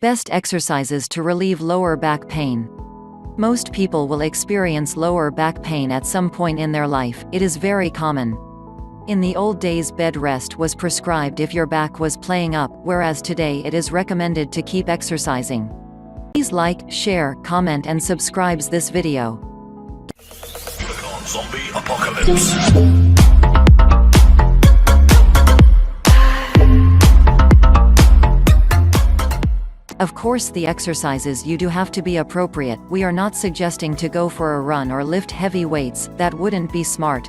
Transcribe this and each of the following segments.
Best exercises to relieve lower back pain. Most people will experience lower back pain at some point in their life. It is very common. In the old days, bed rest was prescribed if your back was playing up, whereas today it is recommended to keep exercising. Please like, share, comment and subscribe this video. Click on Zombie Apocalypse. Of course, the exercises you do have to be appropriate. We are not suggesting to go for a run or lift heavy weights, that wouldn't be smart.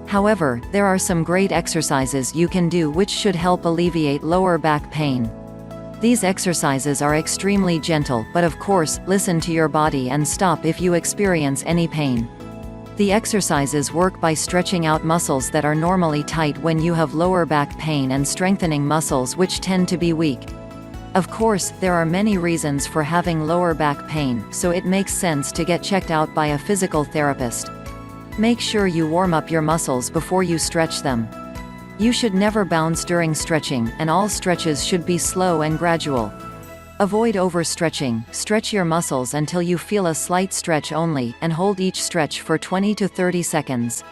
However, there are some great exercises you can do which should help alleviate lower back pain. These exercises are extremely gentle, but of course, listen to your body and stop if you experience any pain. The exercises work by stretching out muscles that are normally tight when you have lower back pain and strengthening muscles which tend to be weak. Of course, there are many reasons for having lower back pain, so it makes sense to get checked out by a physical therapist. Make sure you warm up your muscles before you stretch them. You should never bounce during stretching, and all stretches should be slow and gradual. Avoid overstretching. Stretch your muscles until you feel a slight stretch only, and hold each stretch for 20 to 30 seconds.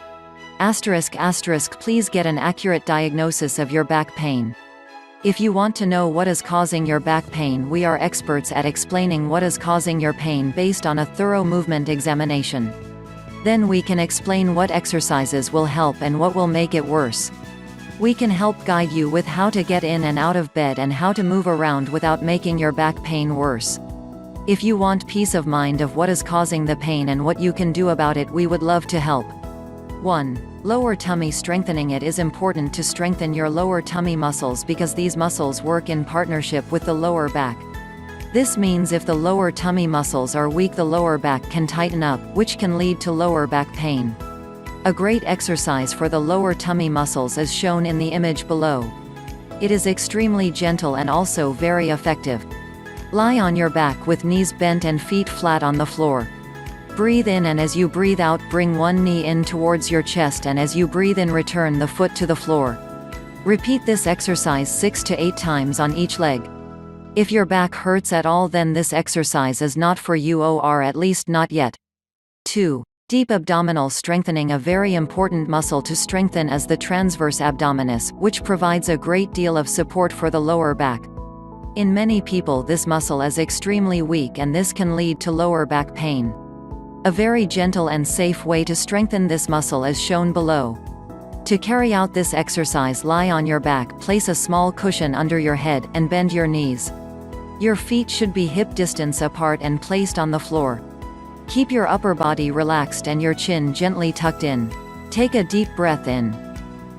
***, please get an accurate diagnosis of your back pain. If you want to know what is causing your back pain, we are experts at explaining what is causing your pain based on a thorough movement examination. Then we can explain what exercises will help and what will make it worse. We can help guide you with how to get in and out of bed and how to move around without making your back pain worse. If you want peace of mind of what is causing the pain and what you can do about it, we would love to help. 1. Lower tummy. Strengthening it is important to strengthen your lower tummy muscles because these muscles work in partnership with the lower back. This means if the lower tummy muscles are weak, the lower back can tighten up, which can lead to lower back pain. A great exercise for the lower tummy muscles is shown in the image below. It is extremely gentle and also very effective. Lie on your back with knees bent and feet flat on the floor. Breathe in, and as you breathe out, bring one knee in towards your chest, and as you breathe in, return the foot to the floor. Repeat this exercise 6 to 8 times on each leg. If your back hurts at all, then this exercise is not for you, or at least not yet. 2. Deep abdominal strengthening. A very important muscle to strengthen is the transverse abdominis, which provides a great deal of support for the lower back. In many people, this muscle is extremely weak, and this can lead to lower back pain. A very gentle and safe way to strengthen this muscle is shown below. To carry out this exercise, lie on your back, place a small cushion under your head, and bend your knees. Your feet should be hip distance apart and placed on the floor. Keep your upper body relaxed and your chin gently tucked in. Take a deep breath in.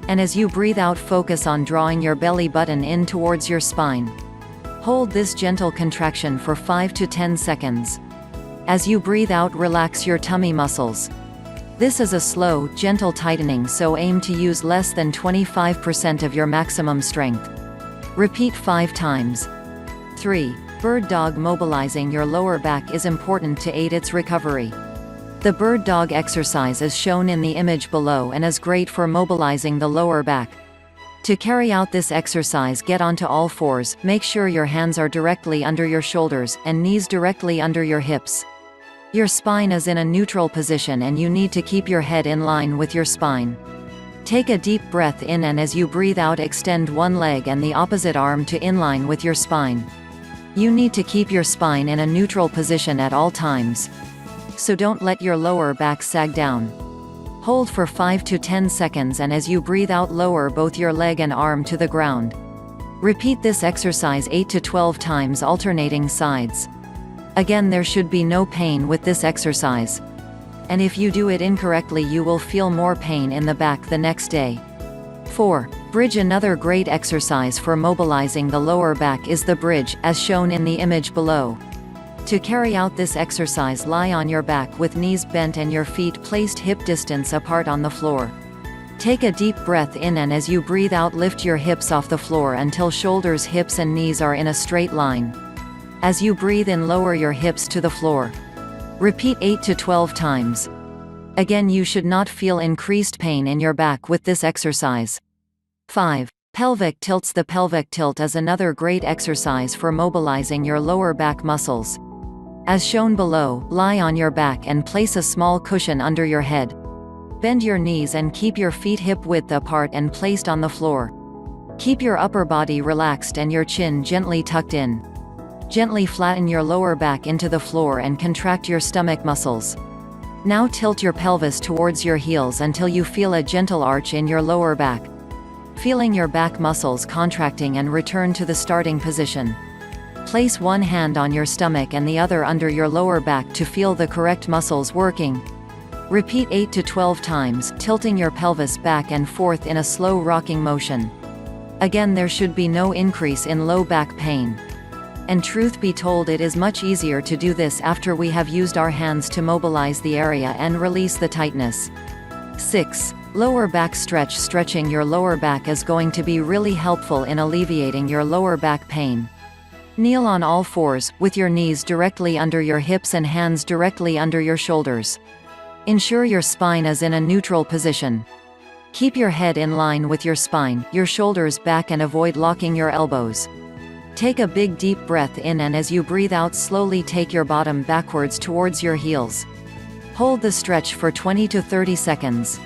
And as you breathe out, focus on drawing your belly button in towards your spine. Hold this gentle contraction for 5 to 10 seconds. As you breathe out, relax your tummy muscles. This is a slow, gentle tightening, so aim to use less than 25% of your maximum strength. Repeat 5 times. 3. Bird dog. Mobilizing your lower back is important to aid its recovery. The bird dog exercise is shown in the image below and is great for mobilizing the lower back. To carry out this exercise, get onto all fours, make sure your hands are directly under your shoulders, and knees directly under your hips. Your spine is in a neutral position and you need to keep your head in line with your spine. Take a deep breath in, and as you breathe out, extend one leg and the opposite arm to inline with your spine. You need to keep your spine in a neutral position at all times. So don't let your lower back sag down. Hold for 5 to 10 seconds, and as you breathe out, lower both your leg and arm to the ground. Repeat this exercise 8 to 12 times, alternating sides. Again, there should be no pain with this exercise. And if you do it incorrectly, you will feel more pain in the back the next day. 4. Bridge. Another great exercise for mobilizing the lower back is the bridge, as shown in the image below. To carry out this exercise, lie on your back with knees bent and your feet placed hip distance apart on the floor. Take a deep breath in, and as you breathe out, lift your hips off the floor until shoulders, hips and knees are in a straight line. As you breathe in, lower your hips to the floor. Repeat 8 to 12 times. Again, you should not feel increased pain in your back with this exercise. 5. Pelvic tilts. The pelvic tilt is another great exercise for mobilizing your lower back muscles. As shown below, lie on your back and place a small cushion under your head. Bend your knees and keep your feet hip-width apart and placed on the floor. Keep your upper body relaxed and your chin gently tucked in. Gently flatten your lower back into the floor and contract your stomach muscles. Now tilt your pelvis towards your heels until you feel a gentle arch in your lower back. Feeling your back muscles contracting and return to the starting position. Place one hand on your stomach and the other under your lower back to feel the correct muscles working. Repeat 8 to 12 times, tilting your pelvis back and forth in a slow rocking motion. Again, there should be no increase in low back pain. And truth be told, it is much easier to do this after we have used our hands to mobilize the area and release the tightness. 6. Lower back stretch. Stretching your lower back is going to be really helpful in alleviating your lower back pain. Kneel on all fours, with your knees directly under your hips and hands directly under your shoulders. Ensure your spine is in a neutral position. Keep your head in line with your spine, your shoulders back, and avoid locking your elbows. Take a big deep breath in, and as you breathe out, slowly take your bottom backwards towards your heels. Hold the stretch for 20 to 30 seconds.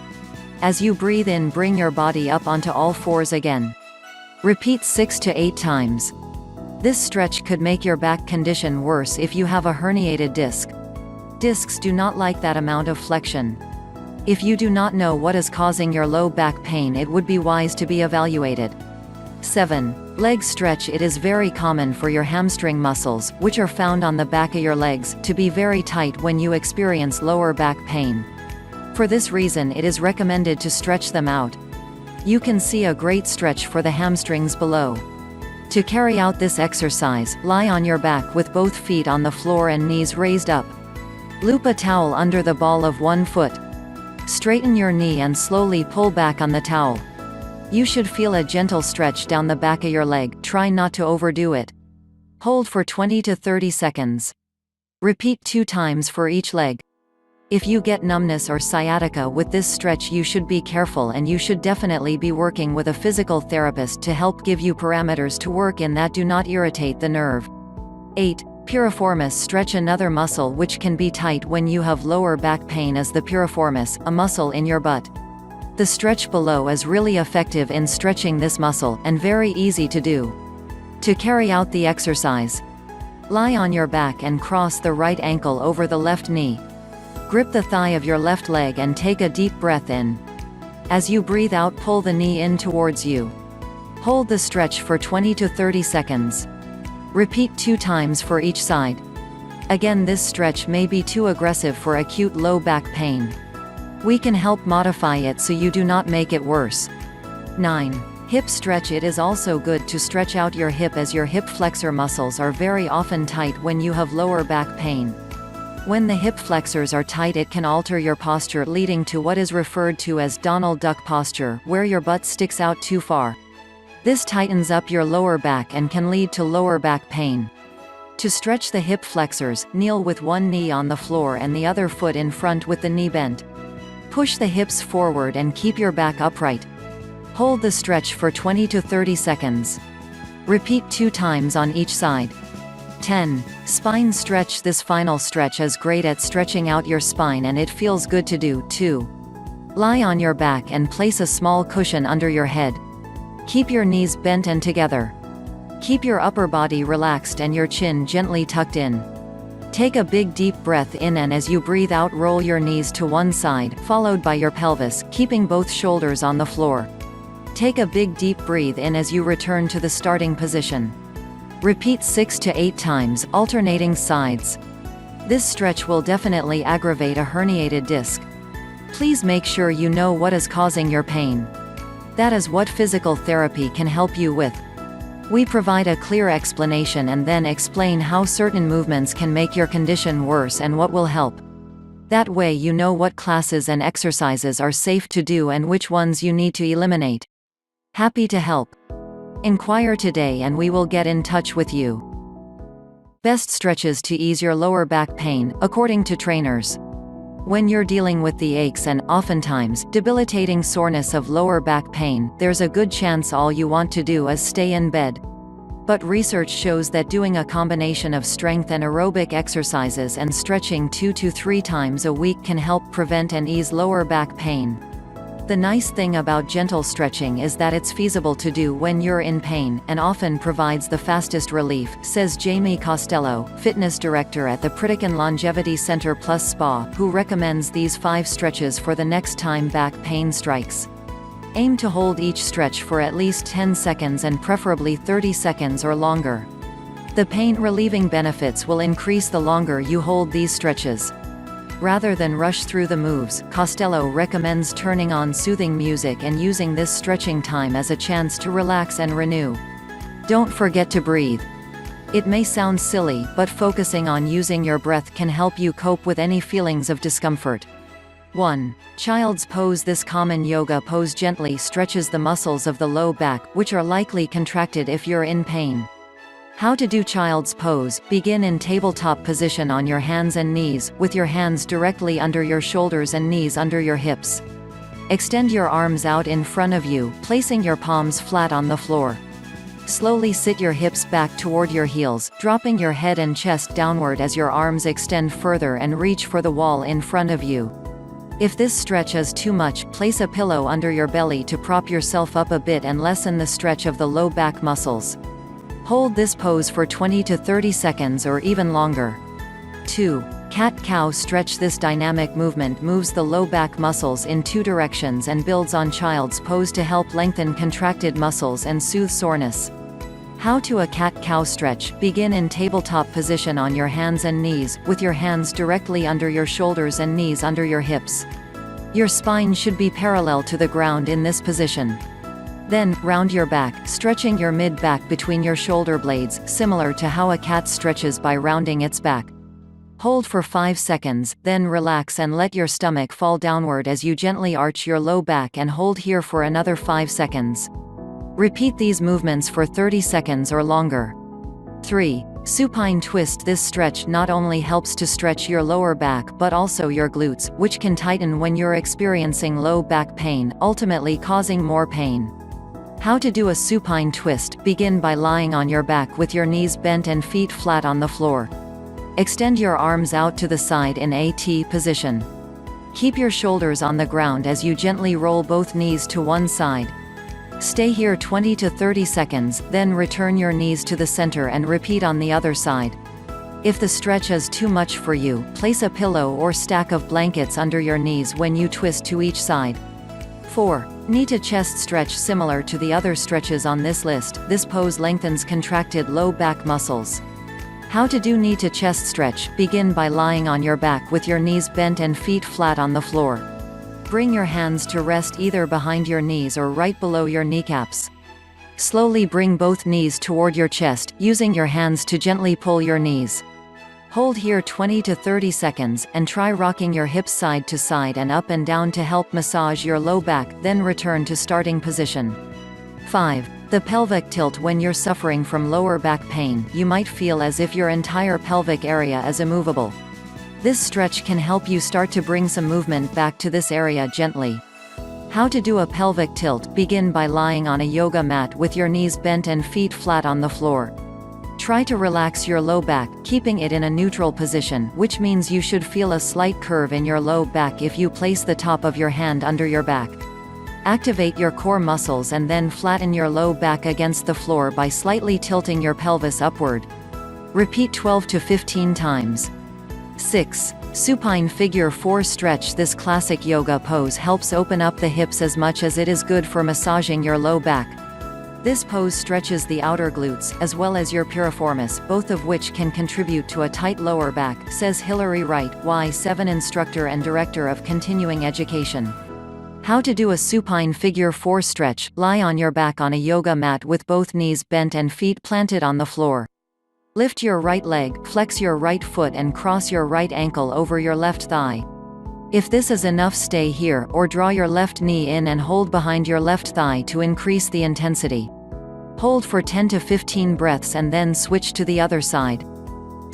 As you breathe in, bring your body up onto all fours again. Repeat 6 to 8 times. This stretch could make your back condition worse if you have a herniated disc. Discs do not like that amount of flexion. If you do not know what is causing your low back pain, it would be wise to be evaluated. 7. Leg stretch. It is very common for your hamstring muscles, which are found on the back of your legs, to be very tight when you experience lower back pain. For this reason, it is recommended to stretch them out. You can see a great stretch for the hamstrings below. To carry out this exercise, lie on your back with both feet on the floor and knees raised up. Loop a towel under the ball of one foot. Straighten your knee and slowly pull back on the towel. You should feel a gentle stretch down the back of your leg. Try not to overdo it. Hold for 20 to 30 seconds. Repeat 2 times for each leg. If you get numbness or sciatica with this stretch, you should be careful, and you should definitely be working with a physical therapist to help give you parameters to work in that do not irritate the nerve. 8. Piriformis stretch. Another muscle which can be tight when you have lower back pain is the piriformis, a muscle in your butt. The stretch below is really effective in stretching this muscle, and very easy to do. To carry out the exercise, lie on your back and cross the right ankle over the left knee. Grip the thigh of your left leg and take a deep breath in. As you breathe out, pull the knee in towards you. Hold the stretch for 20 to 30 seconds. Repeat 2 times for each side. Again, this stretch may be too aggressive for acute low back pain. We can help modify it so you do not make it worse. 9. Hip stretch. It is also good to stretch out your hip, as your hip flexor muscles are very often tight when you have lower back pain. When the hip flexors are tight, it can alter your posture, leading to what is referred to as Donald Duck posture, where your butt sticks out too far. This tightens up your lower back and can lead to lower back pain. To stretch the hip flexors, kneel with one knee on the floor and the other foot in front with the knee bent. Push the hips forward and keep your back upright. Hold the stretch for 20 to 30 seconds. Repeat 2 times on each side. 10. Spine stretch. This final stretch is great at stretching out your spine, and it feels good to do, too. Lie on your back and place a small cushion under your head. Keep your knees bent and together. Keep your upper body relaxed and your chin gently tucked in. Take a big deep breath in, and as you breathe out, roll your knees to one side, followed by your pelvis, keeping both shoulders on the floor. Take a big deep breathe in as you return to the starting position. Repeat 6 to 8 times, alternating sides. This stretch will definitely aggravate a herniated disc. Please make sure you know what is causing your pain. That is what physical therapy can help you with. We provide a clear explanation and then explain how certain movements can make your condition worse and what will help. That way you know what classes and exercises are safe to do and which ones you need to eliminate. Happy to help. Inquire today and we will get in touch with you. Best stretches to ease your lower back pain, according to trainers. When you're dealing with the aches and, oftentimes, debilitating soreness of lower back pain, there's a good chance all you want to do is stay in bed. But research shows that doing a combination of strength and aerobic exercises and stretching 2 to 3 times a week can help prevent and ease lower back pain. The nice thing about gentle stretching is that it's feasible to do when you're in pain, and often provides the fastest relief, says Jamie Costello, fitness director at the Pritikin Longevity Center Plus Spa, who recommends these 5 stretches for the next time back pain strikes. Aim to hold each stretch for at least 10 seconds and preferably 30 seconds or longer. The pain-relieving benefits will increase the longer you hold these stretches. Rather than rush through the moves, Costello recommends turning on soothing music and using this stretching time as a chance to relax and renew. Don't forget to breathe. It may sound silly, but focusing on using your breath can help you cope with any feelings of discomfort. 1. Child's pose. This common yoga pose gently stretches the muscles of the low back, which are likely contracted if you're in pain. How to do child's pose. Begin in tabletop position on your hands and knees, with your hands directly under your shoulders and knees under your hips. Extend your arms out in front of you, placing your palms flat on the floor. Slowly sit your hips back toward your heels, dropping your head and chest downward as your arms extend further and reach for the wall in front of you. If this stretch is too much, place a pillow under your belly to prop yourself up a bit and lessen the stretch of the low back muscles. Hold this pose for 20 to 30 seconds or even longer. 2. Cat-cow stretch. This dynamic movement moves the low back muscles in 2 directions and builds on child's pose to help lengthen contracted muscles and soothe soreness. How to a cat-cow stretch. Begin in tabletop position on your hands and knees, with your hands directly under your shoulders and knees under your hips. Your spine should be parallel to the ground in this position. Then, round your back, stretching your mid-back between your shoulder blades, similar to how a cat stretches by rounding its back. Hold for 5 seconds, then relax and let your stomach fall downward as you gently arch your low back and hold here for another 5 seconds. Repeat these movements for 30 seconds or longer. 3. Supine twist. This stretch not only helps to stretch your lower back but also your glutes, which can tighten when you're experiencing low back pain, ultimately causing more pain. How to do a supine twist. Begin by lying on your back with your knees bent and feet flat on the floor. Extend your arms out to the side in a T position. Keep your shoulders on the ground as you gently roll both knees to one side. Stay here 20 to 30 seconds, then return your knees to the center and repeat on the other side. If the stretch is too much for you, place a pillow or stack of blankets under your knees when you twist to each side. 4. Knee to chest stretch. Similar to the other stretches on this list, this pose lengthens contracted low back muscles. How to do knee to chest stretch. Begin by lying on your back with your knees bent and feet flat on the floor. Bring your hands to rest either behind your knees or right below your kneecaps. Slowly bring both knees toward your chest, using your hands to gently pull your knees. Hold here 20 to 30 seconds, and try rocking your hips side to side and up and down to help massage your low back, then return to starting position. 5. The pelvic tilt. When you're suffering from lower back pain, you might feel as if your entire pelvic area is immovable. This stretch can help you start to bring some movement back to this area gently. How to do a pelvic tilt. Begin by lying on a yoga mat with your knees bent and feet flat on the floor. Try to relax your low back, keeping it in a neutral position, which means you should feel a slight curve in your low back if you place the top of your hand under your back. Activate your core muscles and then flatten your low back against the floor by slightly tilting your pelvis upward. Repeat 12 to 15 times. 6. Supine figure 4 stretch. This classic yoga pose helps open up the hips as much as it is good for massaging your low back. This pose stretches the outer glutes, as well as your piriformis, both of which can contribute to a tight lower back, says Hilary Wright, Y7 instructor and director of continuing education. How to do a supine figure 4 stretch. Lie on your back on a yoga mat with both knees bent and feet planted on the floor. Lift your right leg, flex your right foot and cross your right ankle over your left thigh. If this is enough, stay here, or draw your left knee in and hold behind your left thigh to increase the intensity. Hold for 10 to 15 breaths and then switch to the other side.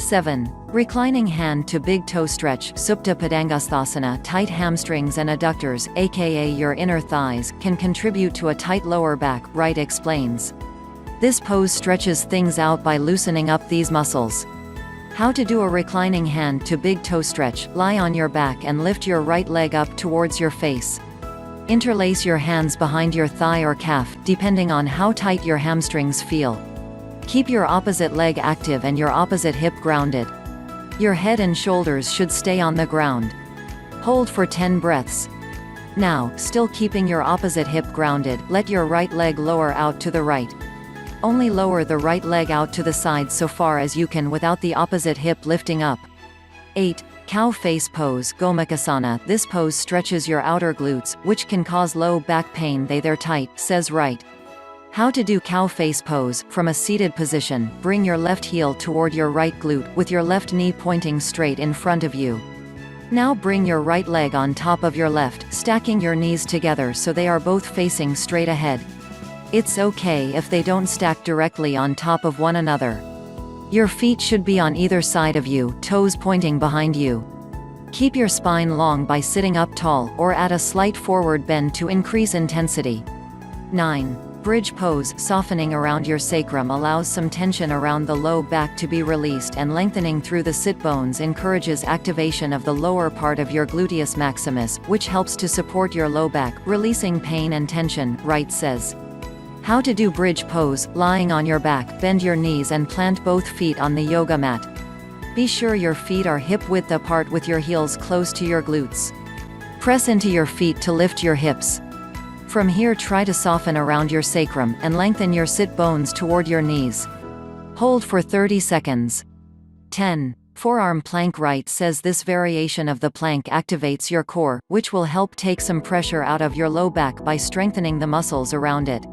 7. Reclining hand to big toe stretch, Supta Padangasthasana. Tight hamstrings and adductors, aka your inner thighs, can contribute to a tight lower back, Wright explains. This pose stretches things out by loosening up these muscles. How to do a reclining hand to big toe stretch. Lie on your back and lift your right leg up towards your face. Interlace your hands behind your thigh or calf, depending on how tight your hamstrings feel. Keep your opposite leg active and your opposite hip grounded. Your head and shoulders should stay on the ground. Hold for 10 breaths. Now, still keeping your opposite hip grounded, let your right leg lower out to the right. Only lower the right leg out to the side so far as you can without the opposite hip lifting up. 8. Cow face pose, Gomukhasana. This pose stretches your outer glutes, which can cause low back pain. They're tight, says Wright. How to do cow face pose. From a seated position, bring your left heel toward your right glute, with your left knee pointing straight in front of you. Now bring your right leg on top of your left, stacking your knees together so they are both facing straight ahead. It's okay if they don't stack directly on top of one another. Your feet should be on either side of you, toes pointing behind you. Keep your spine long by sitting up tall, or at a slight forward bend to increase intensity. 9. Bridge pose. Softening around your sacrum allows some tension around the low back to be released, and lengthening through the sit bones encourages activation of the lower part of your gluteus maximus, which helps to support your low back, releasing pain and tension, Wright says. How to do bridge pose. Lying on your back, bend your knees and plant both feet on the yoga mat. Be sure your feet are hip-width apart with your heels close to your glutes. Press into your feet to lift your hips. From here, try to soften around your sacrum, and lengthen your sit bones toward your knees. Hold for 30 seconds. 10. Forearm plank. Wright says this variation of the plank activates your core, which will help take some pressure out of your low back by strengthening the muscles around it.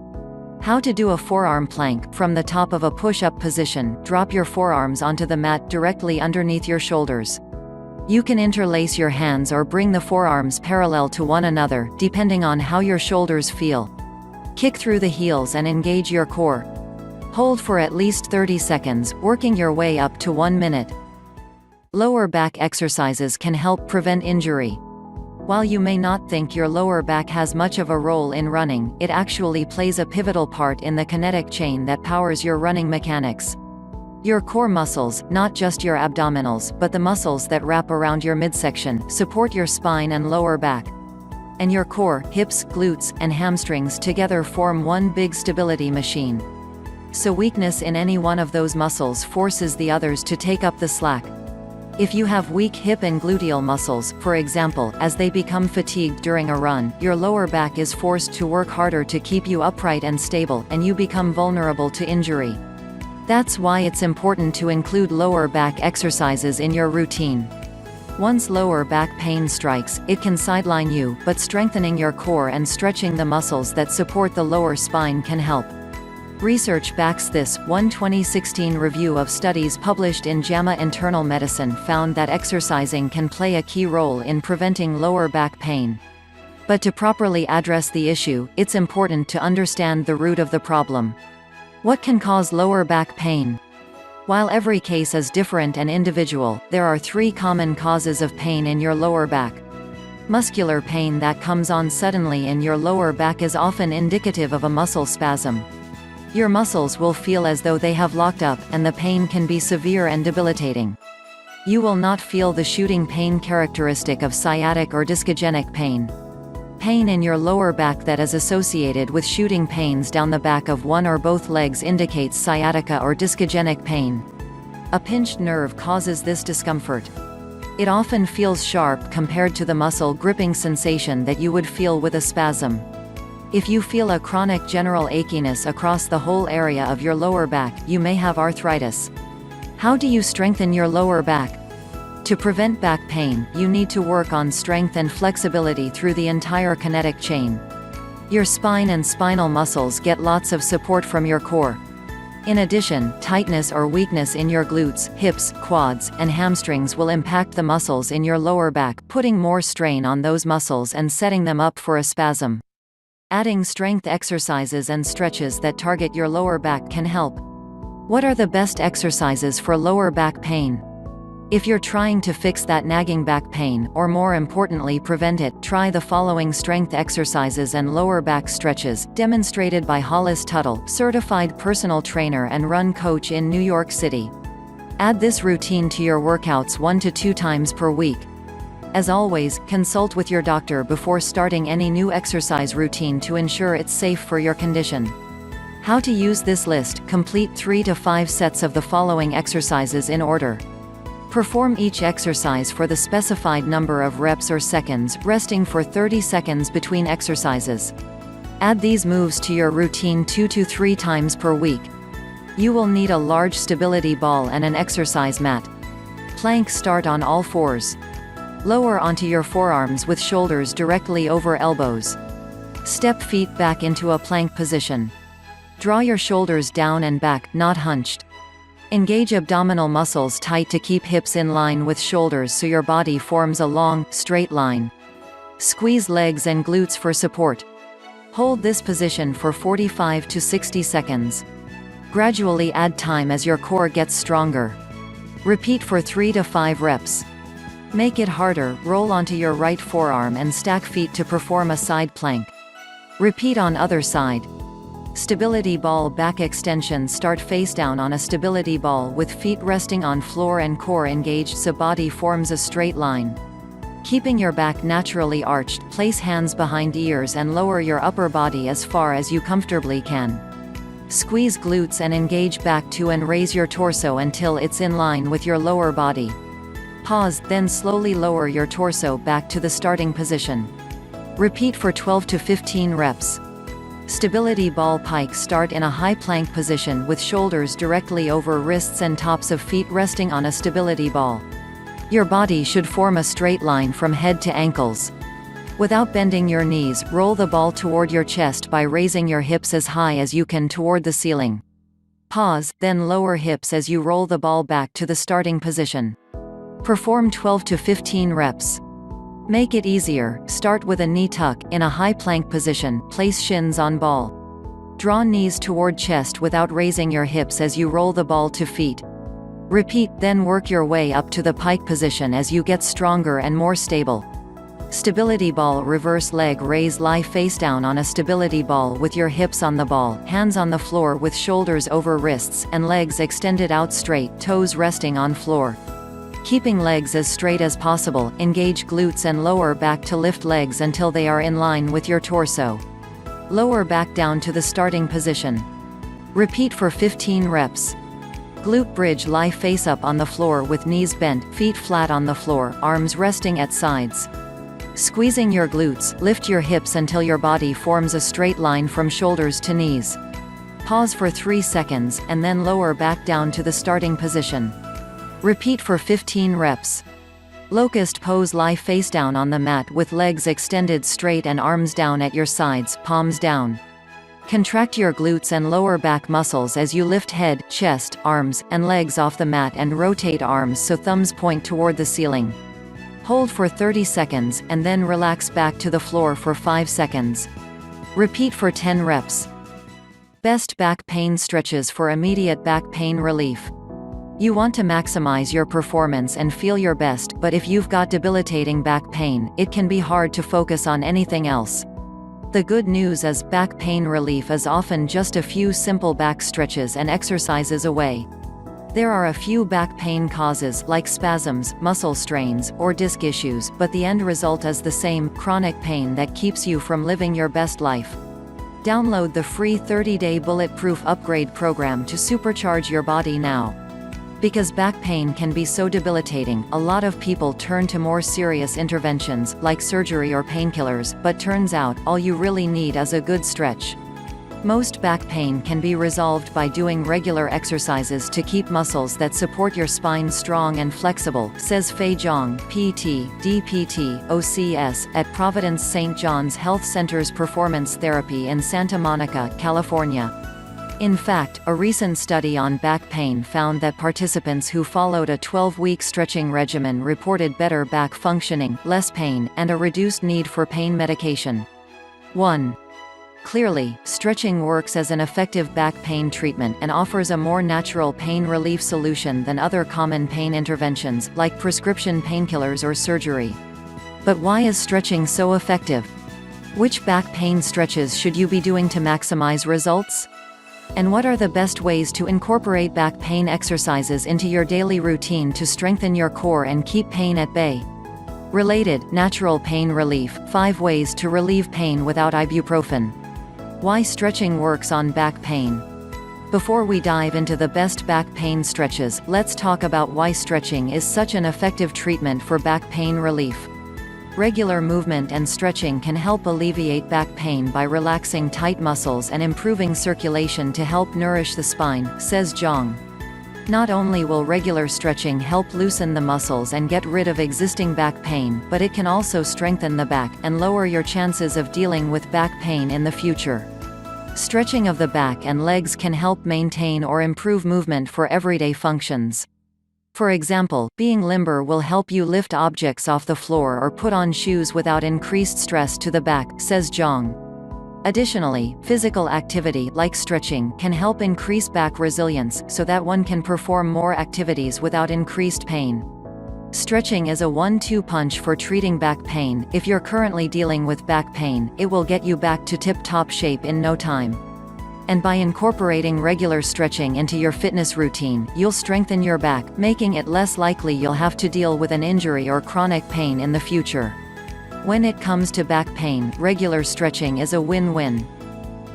How to do a forearm plank. From the top of a push-up position, drop your forearms onto the mat directly underneath your shoulders. You can interlace your hands or bring the forearms parallel to one another, depending on how your shoulders feel. Kick through the heels and engage your core. Hold for at least 30 seconds, working your way up to 1 minute. Lower back exercises can help prevent injury. While you may not think your lower back has much of a role in running, it actually plays a pivotal part in the kinetic chain that powers your running mechanics. Your core muscles, not just your abdominals, but the muscles that wrap around your midsection, support your spine and lower back. And your core, hips, glutes, and hamstrings together form one big stability machine. So weakness in any one of those muscles forces the others to take up the slack. If you have weak hip and gluteal muscles, for example, as they become fatigued during a run, your lower back is forced to work harder to keep you upright and stable, and you become vulnerable to injury. That's why it's important to include lower back exercises in your routine. Once lower back pain strikes, it can sideline you, but strengthening your core and stretching the muscles that support the lower spine can help. Research backs this. One 2016 review of studies published in JAMA Internal Medicine found that exercising can play a key role in preventing lower back pain. But to properly address the issue, it's important to understand the root of the problem. What can cause lower back pain? While every case is different and individual, there are 3 common causes of pain in your lower back. Muscular pain that comes on suddenly in your lower back is often indicative of a muscle spasm. Your muscles will feel as though they have locked up, and the pain can be severe and debilitating. You will not feel the shooting pain characteristic of sciatic or discogenic pain. Pain in your lower back that is associated with shooting pains down the back of one or both legs indicates sciatica or discogenic pain. A pinched nerve causes this discomfort. It often feels sharp compared to the muscle gripping sensation that you would feel with a spasm. If you feel a chronic general achiness across the whole area of your lower back, you may have arthritis. How do you strengthen your lower back? To prevent back pain, you need to work on strength and flexibility through the entire kinetic chain. Your spine and spinal muscles get lots of support from your core. In addition, tightness or weakness in your glutes, hips, quads, and hamstrings will impact the muscles in your lower back, putting more strain on those muscles and setting them up for a spasm. Adding strength exercises and stretches that target your lower back can help. What are the best exercises for lower back pain? If you're trying to fix that nagging back pain, or more importantly prevent it, try the following strength exercises and lower back stretches, demonstrated by Hollis Tuttle, certified personal trainer and run coach in New York City. Add this routine to your workouts 1 to 2 times per week. As always, consult with your doctor before starting any new exercise routine to ensure it's safe for your condition. How to use this list: complete 3 to 5 sets of the following exercises in order. Perform each exercise for the specified number of reps or seconds, resting for 30 seconds between exercises. Add these moves to your routine 2 to 3 times per week. You will need a large stability ball and an exercise mat. Plank: start on all fours. Lower onto your forearms with shoulders directly over elbows. Step feet back into a plank position. Draw your shoulders down and back, not hunched. Engage abdominal muscles tight to keep hips in line with shoulders so your body forms a long, straight line. Squeeze legs and glutes for support. Hold this position for 45 to 60 seconds. Gradually add time as your core gets stronger. Repeat for 3 to 5 reps. Make it harder, roll onto your right forearm and stack feet to perform a side plank. Repeat on other side. Stability ball back extension: start face down on a stability ball with feet resting on floor and core engaged so body forms a straight line. Keeping your back naturally arched, place hands behind ears and lower your upper body as far as you comfortably can. Squeeze glutes and engage back to and raise your torso until it's in line with your lower body. Pause, then slowly lower your torso back to the starting position. Repeat for 12 to 15 reps. Stability ball pike: start in a high plank position with shoulders directly over wrists and tops of feet resting on a stability ball. Your body should form a straight line from head to ankles. Without bending your knees, roll the ball toward your chest by raising your hips as high as you can toward the ceiling. Pause, then lower hips as you roll the ball back to the starting position. Perform 12 to 15 reps. Make it easier, start with a knee tuck, in a high plank position, place shins on ball. Draw knees toward chest without raising your hips as you roll the ball to feet. Repeat, then work your way up to the pike position as you get stronger and more stable. Stability ball reverse leg raise: lie face down on a stability ball with your hips on the ball, hands on the floor with shoulders over wrists, and legs extended out straight, toes resting on floor. Keeping legs as straight as possible, engage glutes and lower back to lift legs until they are in line with your torso. Lower back down to the starting position. Repeat for 15 reps. Glute bridge: lie face up on the floor with knees bent, feet flat on the floor, arms resting at sides. Squeezing your glutes, lift your hips until your body forms a straight line from shoulders to knees. Pause for 3 seconds, and then lower back down to the starting position. Repeat for 15 reps. Locust pose: lie face down on the mat with legs extended straight and arms down at your sides, palms down. Contract your glutes and lower back muscles as you lift head, chest, arms, and legs off the mat and rotate arms so thumbs point toward the ceiling. Hold for 30 seconds, and then relax back to the floor for 5 seconds. Repeat for 10 reps. Best back pain stretches for immediate back pain relief. You want to maximize your performance and feel your best, but if you've got debilitating back pain, it can be hard to focus on anything else. The good news is, back pain relief is often just a few simple back stretches and exercises away. There are a few back pain causes, like spasms, muscle strains, or disc issues, but the end result is the same: chronic pain that keeps you from living your best life. Download the free 30-day bulletproof upgrade program to supercharge your body now. Because back pain can be so debilitating, a lot of people turn to more serious interventions, like surgery or painkillers, but turns out, all you really need is a good stretch. Most back pain can be resolved by doing regular exercises to keep muscles that support your spine strong and flexible, says Fei Zhang, PT, DPT, OCS, at Providence St. John's Health Center's Performance Therapy in Santa Monica, California. In fact, a recent study on back pain found that participants who followed a 12-week stretching regimen reported better back functioning, less pain, and a reduced need for pain medication. 1. Clearly, stretching works as an effective back pain treatment and offers a more natural pain relief solution than other common pain interventions, like prescription painkillers or surgery. But why is stretching so effective? Which back pain stretches should you be doing to maximize results? And what are the best ways to incorporate back pain exercises into your daily routine to strengthen your core and keep pain at bay? Related, natural pain relief, 5 ways to relieve pain without ibuprofen. Why stretching works on back pain. Before we dive into the best back pain stretches, let's talk about why stretching is such an effective treatment for back pain relief. Regular movement and stretching can help alleviate back pain by relaxing tight muscles and improving circulation to help nourish the spine, says Zhang. Not only will regular stretching help loosen the muscles and get rid of existing back pain, but it can also strengthen the back and lower your chances of dealing with back pain in the future. Stretching of the back and legs can help maintain or improve movement for everyday functions. For example, being limber will help you lift objects off the floor or put on shoes without increased stress to the back, says Zhang. Additionally, physical activity like stretching can help increase back resilience so that one can perform more activities without increased pain. Stretching is a 1-2 punch for treating back pain. If you're currently dealing with back pain, it will get you back to tip-top shape in no time. And by incorporating regular stretching into your fitness routine, you'll strengthen your back, making it less likely you'll have to deal with an injury or chronic pain in the future. When it comes to back pain, regular stretching is a win-win.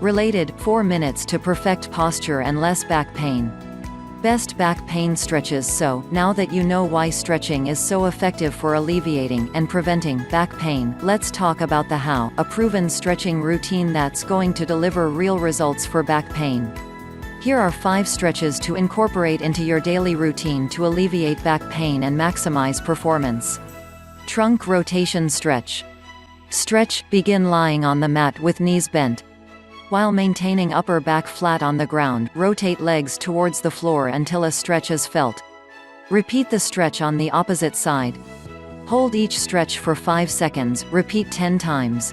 Related, 4 minutes to perfect posture and less back pain. Best back pain stretches. So, now that you know why stretching is so effective for alleviating and preventing back pain, let's talk about the how, a proven stretching routine that's going to deliver real results for back pain. Here are 5 stretches to incorporate into your daily routine to alleviate back pain and maximize performance. Trunk rotation stretch. Stretch, begin lying on the mat with knees bent. While maintaining upper back flat on the ground, rotate legs towards the floor until a stretch is felt. Repeat the stretch on the opposite side. Hold each stretch for 5 seconds, repeat 10 times.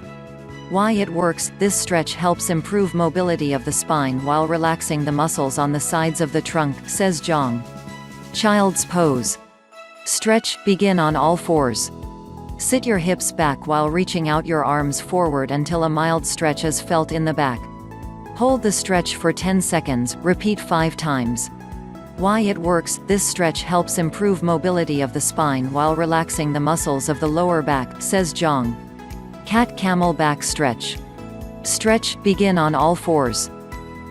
Why it works. This stretch helps improve mobility of the spine while relaxing the muscles on the sides of the trunk, says Zhang. Child's pose. Stretch, begin on all fours. Sit your hips back while reaching out your arms forward until a mild stretch is felt in the back. Hold the stretch for 10 seconds, repeat 5 times. Why it works. This stretch helps improve mobility of the spine while relaxing the muscles of the lower back, says Zhang. Cat-camel back stretch. Stretch, begin on all fours.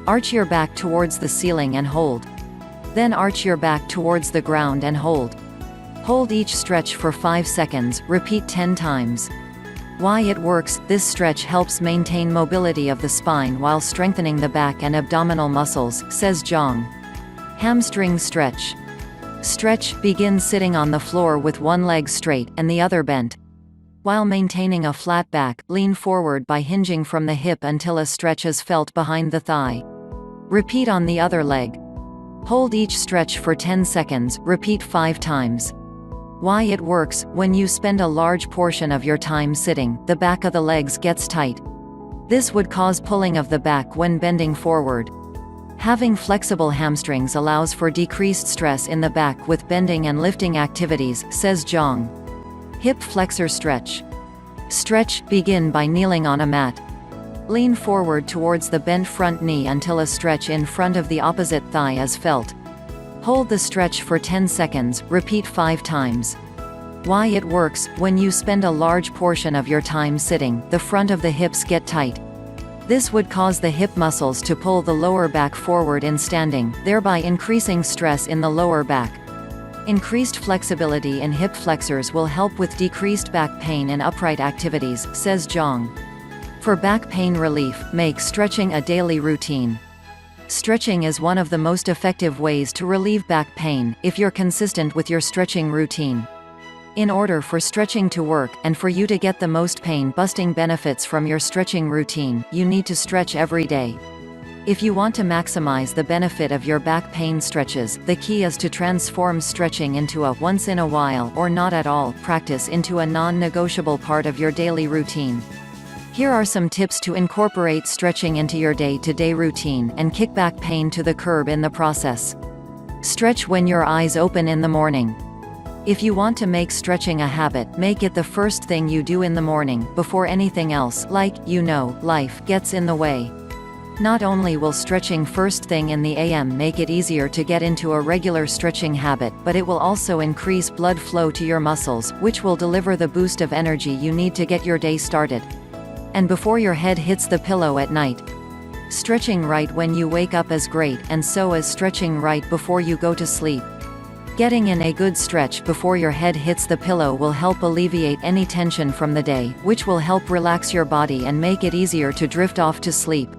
Arch your back towards the ceiling and hold. Then arch your back towards the ground and hold. Hold each stretch for 5 seconds, repeat 10 times. Why it works. This stretch helps maintain mobility of the spine while strengthening the back and abdominal muscles, says Zhang. Hamstring stretch. Stretch, begin sitting on the floor with one leg straight and the other bent. While maintaining a flat back, lean forward by hinging from the hip until a stretch is felt behind the thigh. Repeat on the other leg. Hold each stretch for 10 seconds, repeat 5 times. Why it works. When you spend a large portion of your time sitting, the back of the legs gets tight. This would cause pulling of the back when bending forward. Having flexible hamstrings allows for decreased stress in the back with bending and lifting activities, says Zhang. Hip flexor stretch. Stretch, begin by kneeling on a mat. Lean forward towards the bent front knee until a stretch in front of the opposite thigh is felt. Hold the stretch for 10 seconds, repeat 5 times. Why it works. When you spend a large portion of your time sitting, the front of the hips get tight. This would cause the hip muscles to pull the lower back forward in standing, thereby increasing stress in the lower back. Increased flexibility in hip flexors will help with decreased back pain in upright activities, says Zhang. For back pain relief, make stretching a daily routine. Stretching is one of the most effective ways to relieve back pain, if you're consistent with your stretching routine. In order for stretching to work, and for you to get the most pain-busting benefits from your stretching routine, you need to stretch every day. If you want to maximize the benefit of your back pain stretches, the key is to transform stretching into a once-in-a-while or not at all practice into a non-negotiable part of your daily routine. Here are some tips to incorporate stretching into your day-to-day routine and kick back pain to the curb in the process. Stretch when your eyes open in the morning. If you want to make stretching a habit, make it the first thing you do in the morning, before anything else, like, life gets in the way. Not only will stretching first thing in the AM make it easier to get into a regular stretching habit, but it will also increase blood flow to your muscles, which will deliver the boost of energy you need to get your day started. And before your head hits the pillow at night. Stretching right when you wake up is great, and so is stretching right before you go to sleep. Getting in a good stretch before your head hits the pillow will help alleviate any tension from the day, which will help relax your body and make it easier to drift off to sleep.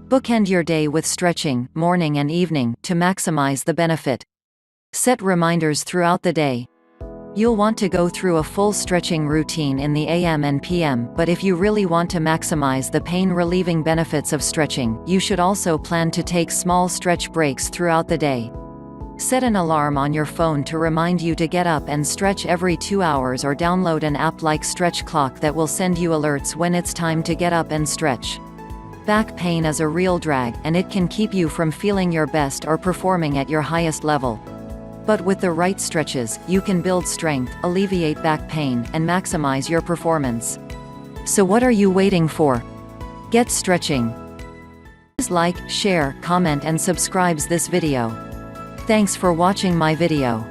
Bookend your day with stretching, morning and evening, to maximize the benefit. Set reminders throughout the day. You'll want to go through a full stretching routine in the AM and PM, but if you really want to maximize the pain-relieving benefits of stretching, you should also plan to take small stretch breaks throughout the day. Set an alarm on your phone to remind you to get up and stretch every 2 hours, or download an app like Stretch Clock that will send you alerts when it's time to get up and stretch. Back pain is a real drag, and it can keep you from feeling your best or performing at your highest level. But with the right stretches, you can build strength, alleviate back pain, and maximize your performance. So what are you waiting for? Get stretching. Please like, share, comment and subscribe this video. Thanks for watching my video.